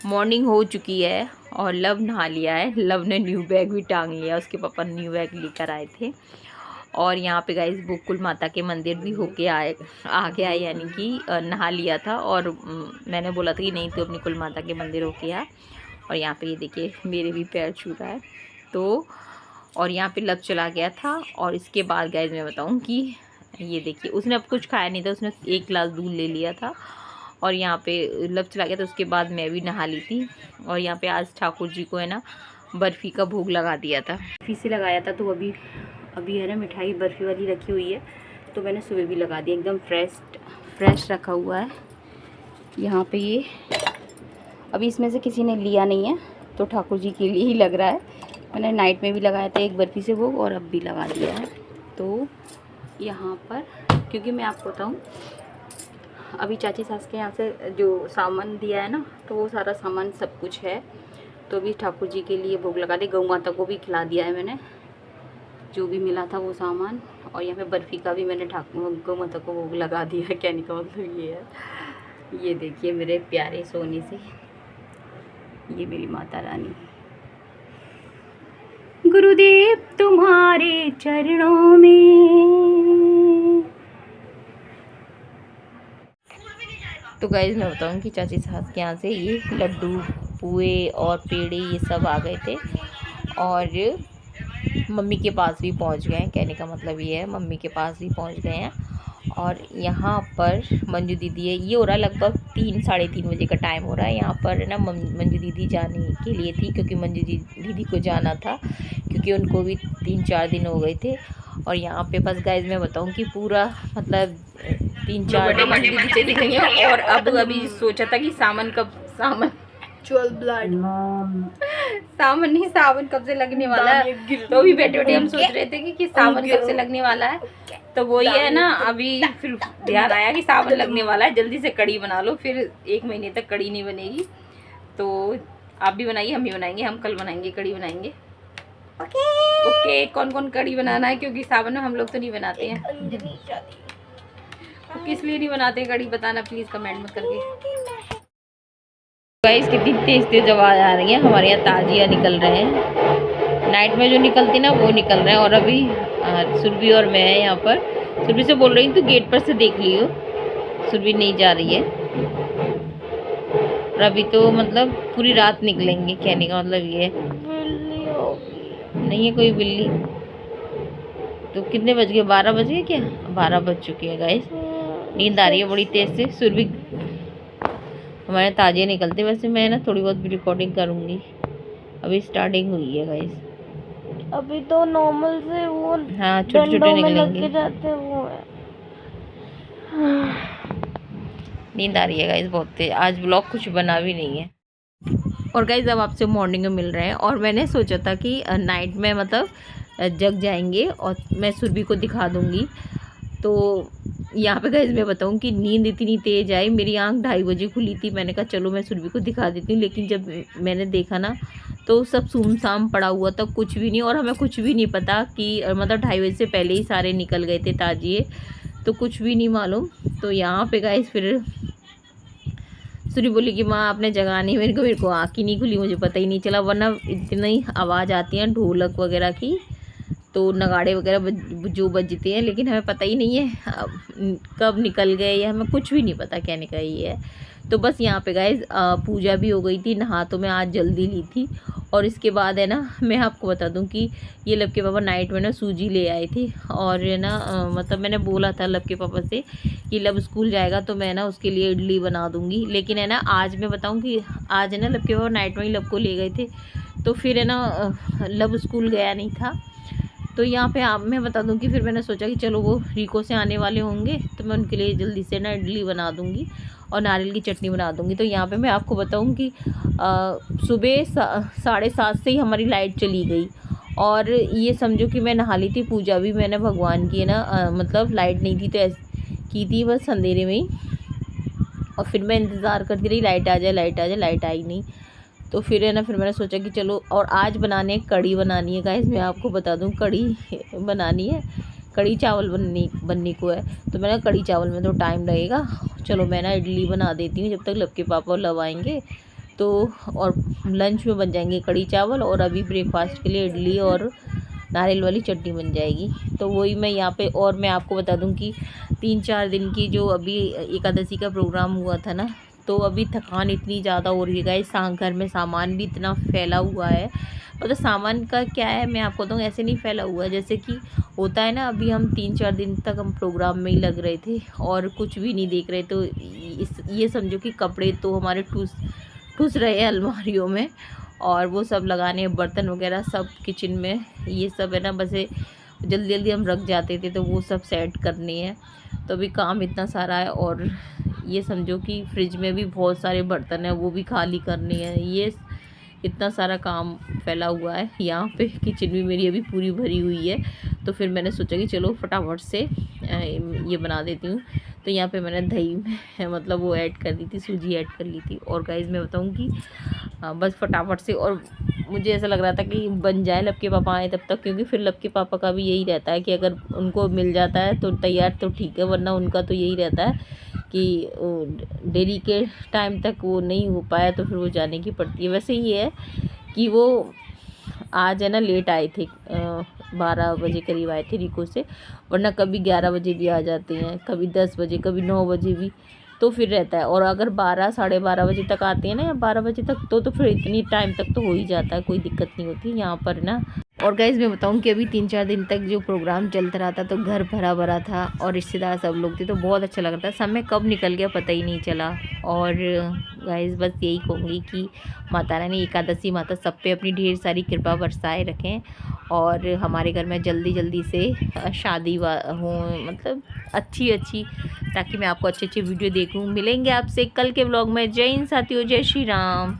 Morning हो चुकी है और लव नहा लिया है। लव ने न्यू बैग भी टांग लिया, उसके पापा न्यू बैग लेकर आए थे। और यहाँ पे गाइस गोकुल माता के मंदिर भी होके आ गया, यानी कि नहा लिया था। और मैंने बोला था कि नहीं तो अपनी कुल माता के मंदिर होके आ। और यहाँ पे ये देखिए मेरे भी पैर छू रहा है तो। और यहाँ पे लव चला गया था। और इसके बाद गाइस मैं बताऊँ कि ये देखिए उसने अब कुछ खाया नहीं था, उसने 1 गिलास दूध ले लिया था। और यहाँ पे लव चला गया तो उसके बाद मैं भी नहा ली थी। और यहाँ पे आज ठाकुर जी को है ना बर्फ़ी का भोग लगा दिया था, बर्फ़ी से लगाया था। तो अभी है ना मिठाई बर्फ़ी वाली रखी हुई है, तो मैंने सुबह भी लगा दी। एकदम फ्रेश रखा हुआ है यहाँ पे। ये अभी इसमें से किसी ने लिया नहीं है तो ठाकुर जी के लिए ही लग रहा है। मैंने नाइट में भी लगाया था एक बर्फ़ी से भोग और अब भी लगा दिया है। तो यहाँ पर क्योंकि मैं आपको बताऊँ अभी चाची सास के यहाँ से जो सामान दिया है ना, तो वो सारा सामान सब कुछ है। तो अभी ठाकुर जी के लिए भोग लगा दे। गौ माता को भी खिला दिया है मैंने, जो भी मिला था वो सामान। और यहाँ पे बर्फ़ी का भी मैंने गौ माता को भोग लगा दिया है। कहने का मतलब ये है। ये देखिए मेरे प्यारे सोने से, ये मेरी माता रानी। गुरुदेव तुम्हारे चरणों में। तो गाइस मैं बताऊँ कि चाची सास के यहाँ से ये लड्डू पुए और पेड़े ये सब आ गए थे। और मम्मी के पास भी पहुँच गए हैं। कहने का मतलब ये है मम्मी के पास भी पहुँच गए हैं। और यहाँ पर मंजू दीदी है। ये हो रहा है लगभग 3 साढ़े 3 बजे का टाइम हो रहा है। यहाँ पर ना मंजू दीदी जाने के लिए थी, क्योंकि मंजू दीदी को जाना था, क्योंकि उनको भी 3-4 दिन हो गए थे। और यहाँ पे बस गाइस मैं बताऊँ कि पूरा मतलब 3-4 दिन मंजू दीदी चली गई हैं। और अब अभी सोचा था कि सावन कब से लगने वाला है। तो अभी बैठे बैठे हम सोच रहे थे कि सावन कब से लगने वाला है। तो वो ये है ना, अभी फिर ध्यान आया कि सावन लगने वाला है, जल्दी से कड़ी बना लो, फिर 1 महीने तक कड़ी नहीं बनेगी। तो आप भी बनाइए, हम भी बनाएंगे, हम कल बनाएंगे, कड़ी बनाएंगे। ओके कौन कौन कड़ी बनाना है, क्योंकि सावन में हम लोग तो नहीं बनाते हैं। तो किस लिए नहीं बनाते कड़ी बताना प्लीज़ कमेंट में करके। गाइस कितनी तेज आवाज़ आ रही है। हमारे यहाँ ताजिया निकल रहे हैं, नाइट में जो निकलती ना वो निकल रहे हैं। और अभी सुरभि और मैं यहाँ पर, सुरभि से बोल रही हूँ तो गेट पर से देख लियो, सुरभि नहीं जा रही है। और अभी तो मतलब पूरी रात निकलेंगे। कहने का मतलब ये नहीं है कोई बिल्ली। तो कितने बज गए? 12 बज गए क्या? 12 बज चुके हैं गाइस। नींद आ रही है बड़ी तेज से। सुरभि हमारे ताजे निकलते। वैसे मैं ना थोड़ी बहुत भी रिकॉर्डिंग करूँगी, अभी स्टार्टिंग हुई है गाइस। अभी तो नॉर्मल से वो हाँ छोटे छोटे निकलेंगे। जाते वो है। नींद आ रही है गाइस बहुत तेज। आज ब्लॉग कुछ बना भी नहीं है। और गाइस अब आपसे मॉर्निंग में मिल रहे हैं। और मैंने सोचा था कि नाइट में मतलब जग जाएंगे और मैं सुरभि को दिखा दूँगी। तो यहाँ पे गाइस मैं बताऊँ कि नींद इतनी तेज़ आई, मेरी आंख 2:30 बजे खुली थी। मैंने कहा चलो मैं सुरभि को दिखा देती हूँ। लेकिन जब मैंने देखा ना तो सब सुमसाम पड़ा हुआ था, कुछ भी नहीं। और हमें कुछ भी नहीं पता कि मतलब 2:30 बजे से पहले ही सारे निकल गए थे ताजिए, तो कुछ भी नहीं मालूम। तो यहाँ पे गाइस फिर सुरभि बोली कि माँ आपने जगा नहीं मेरे को आँख ही नहीं खुली, मुझे पता ही नहीं चला। वरना इतनी आवाज़ आती है ढोलक वगैरह की, तो नगाड़े वगैरह जो बजते हैं, लेकिन हमें पता ही नहीं है कब निकल गए या हमें कुछ भी नहीं पता। कहने का ये है। तो बस यहाँ पे गाइस पूजा भी हो गई थी। नहा तो मैं आज जल्दी ली थी। और इसके बाद है ना मैं आपको बता दूं कि ये लब के पापा नाइट में ना सूजी ले आए थे। और है ना मतलब मैंने बोला था लब के पापा से कि लब स्कूल जाएगा तो मैं ना उसके लिए इडली बना दूँगी। लेकिन है ना आज मैं बताऊँ कि आज है ना लब के पापा नाइट में ही लब को ले गए थे, तो फिर है ना लब स्कूल गया नहीं था। तो यहाँ पे आप मैं बता दूं कि फिर मैंने सोचा कि चलो वो रिको से आने वाले होंगे तो मैं उनके लिए जल्दी से ना इडली बना दूंगी और नारियल की चटनी बना दूंगी। तो यहाँ पे मैं आपको बताऊं कि सुबह 7:30 से ही हमारी लाइट चली गई। और ये समझो कि मैं नहा ली थी, पूजा भी मैंने भगवान की है ना मतलब लाइट नहीं थी तो की थी बस अंधेरे में ही। और फिर मैं इंतज़ार करती रही लाइट आ जाए लाइट आ जाए, लाइट आई नहीं। तो फिर है ना फिर मैंने सोचा कि चलो। और आज बनाने कड़ी बनानी है गाइस, मैं आपको बता दूं कड़ी बनानी है, कड़ी चावल बनने को है। तो मैंने कड़ी चावल में तो टाइम लगेगा, चलो मैं ना इडली बना देती हूँ जब तक लब के पापा और लव आएंगे। तो और लंच में बन जाएंगे कढ़ी चावल, और अभी ब्रेकफास्ट के लिए इडली और नारियल वाली चटनी बन जाएगी। तो वही मैं यहाँ पे, और मैं आपको बता दूं कि 3-4 दिन की जो अभी एकादशी का प्रोग्राम हुआ था ना, तो अभी थकान इतनी ज़्यादा हो रही है गाइस। घर में सामान भी इतना फैला हुआ है, मतलब सामान का क्या है मैं आपको बताऊँ, ऐसे नहीं फैला हुआ है जैसे कि होता है ना। अभी हम 3-4 दिन तक हम प्रोग्राम में ही लग रहे थे और कुछ भी नहीं देख रहे, तो ये समझो कि कपड़े तो हमारे ठूस रहे हैं अलमारियों में, और वो सब लगाने, बर्तन वगैरह सब किचन में, ये सब है ना। बस जल्दी जल्दी हम रख जाते थे, तो वो सब सेट करनी है। तो अभी काम इतना सारा है, और ये समझो कि फ्रिज में भी बहुत सारे बर्तन हैं, वो भी खाली करनी है। ये इतना सारा काम फैला हुआ है यहाँ पे। किचन भी मेरी अभी पूरी भरी हुई है। तो फिर मैंने सोचा कि चलो फटाफट से ये बना देती हूँ। तो यहाँ पे मैंने दही में मतलब वो ऐड कर दी थी, सूजी ऐड कर ली थी। और गाइस मैं बताऊँ कि बस फटाफट से, और मुझे ऐसा लग रहा था कि बन जाए लपके पापा आए तब तक, क्योंकि फिर लपके पापा का भी यही रहता है कि अगर उनको मिल जाता है तो तैयार तो ठीक है, वरना उनका तो यही रहता है कि डेली के टाइम तक वो नहीं हो पाया तो फिर वो जाने की पड़ती है। वैसे ये है कि वो आज है ना लेट आए थे, 12 बजे करीब आए थे रिको से, वरना कभी 11 बजे भी आ जाते हैं, कभी 10 बजे, कभी 9 बजे भी, तो फिर रहता है। और अगर 12 साढ़े 12 बजे तक आते हैं ना, या 12 बजे तक, तो फिर इतनी टाइम तक तो हो ही जाता है, कोई दिक्कत नहीं होती यहाँ पर ना। और गाइस मैं बताऊँ कि अभी 3-4 दिन तक जो प्रोग्राम चलता रहा था, तो घर भरा भरा था और रिश्तेदार सब लोग थे, तो बहुत अच्छा लग रहा था। समय कब निकल गया पता ही नहीं चला। और गाइस बस यही कहूँगी कि माता रानी, एकादशी माता सब पे अपनी ढेर सारी कृपा बरसाए रखें, और हमारे घर में जल्दी जल्दी से शादी हो, मतलब अच्छी, ताकि मैं आपको अच्छी वीडियो देखूँ। मिलेंगे आपसे कल के व्लॉग में। जय हिंद साथियों, जय श्री राम।